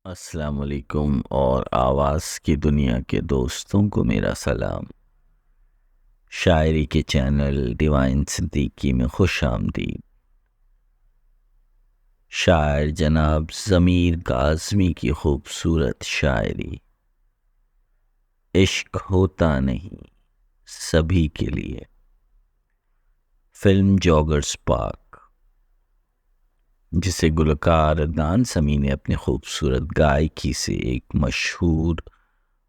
अस्सलाम वालेकुम और आवाज़ की दुनिया के दोस्तों को मेरा सलाम। शायरी के चैनल डिवाइन सिद्दीकी में खुश आमदीद। शायर जनाब ज़मीर काज़मी की खूबसूरत शायरी। इश्क होता नहीं सभी के लिए। फिल्म जॉगर्स पार्क, जिसे गुलकार अदनान समी ने अपनी खूबसूरत गायकी से एक मशहूर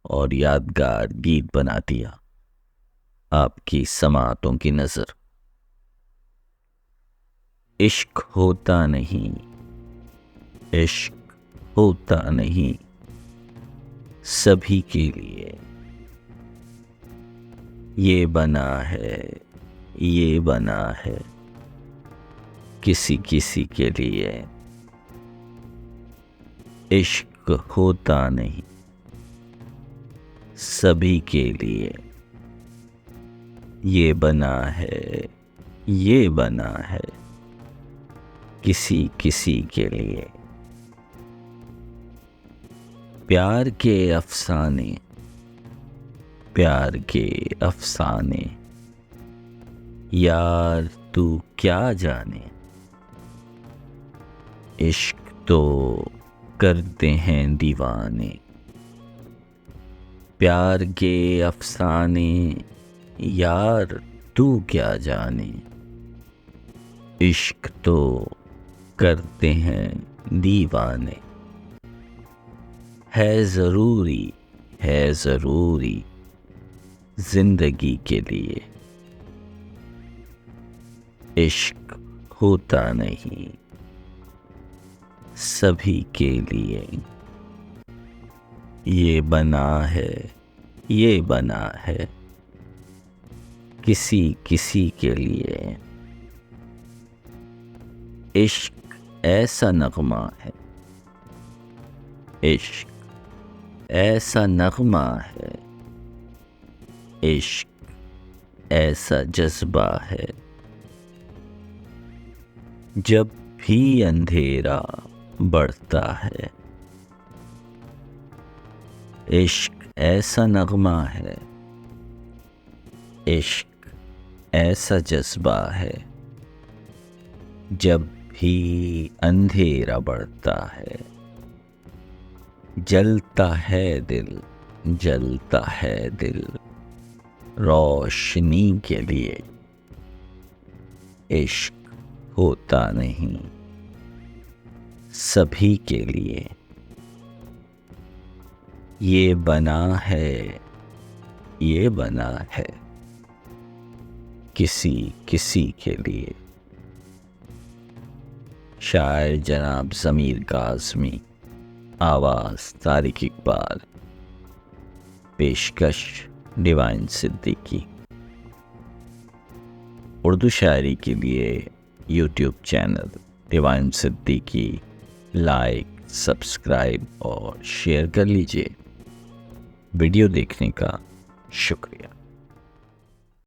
और यादगार गीत बना दिया। आपकी समातों की नज़र। इश्क होता नहीं, इश्क होता नहीं सभी के लिए। ये बना है, ये बना है किसी किसी के लिए। इश्क होता नहीं सभी के लिए। ये बना है, ये बना है किसी किसी के लिए। प्यार के अफसाने, प्यार के अफसाने यार तू क्या जाने। इश्क तो करते हैं दीवाने। प्यार के अफसाने यार तू क्या जाने। इश्क तो करते हैं दीवाने। है ज़रूरी, है ज़रूरी जिंदगी के लिए। इश्क होता नहीं सभी के लिए। ये बना है, ये बना है किसी किसी के लिए। इश्क ऐसा नगमा है, इश्क ऐसा नगमा है। इश्क ऐसा जज्बा है। जब भी अंधेरा बढ़ता है, इश्क ऐसा नगमा है। इश्क ऐसा जज्बा है। जब भी अंधेरा बढ़ता है, जलता है दिल, जलता है दिल रोशनी के लिए। इश्क होता नहीं सभी के लिए। ये बना है, ये बना है किसी किसी के लिए। शायर जनाब ज़मीर काज़मी, आवाज़ तारिक इकबाल, पेशकश डिवाइन सिद्दीकी। उर्दू शायरी के लिए YouTube channel divine Siddiqui like, subscribe और शेयर कर लीजिए। वीडियो देखने का शुक्रिया।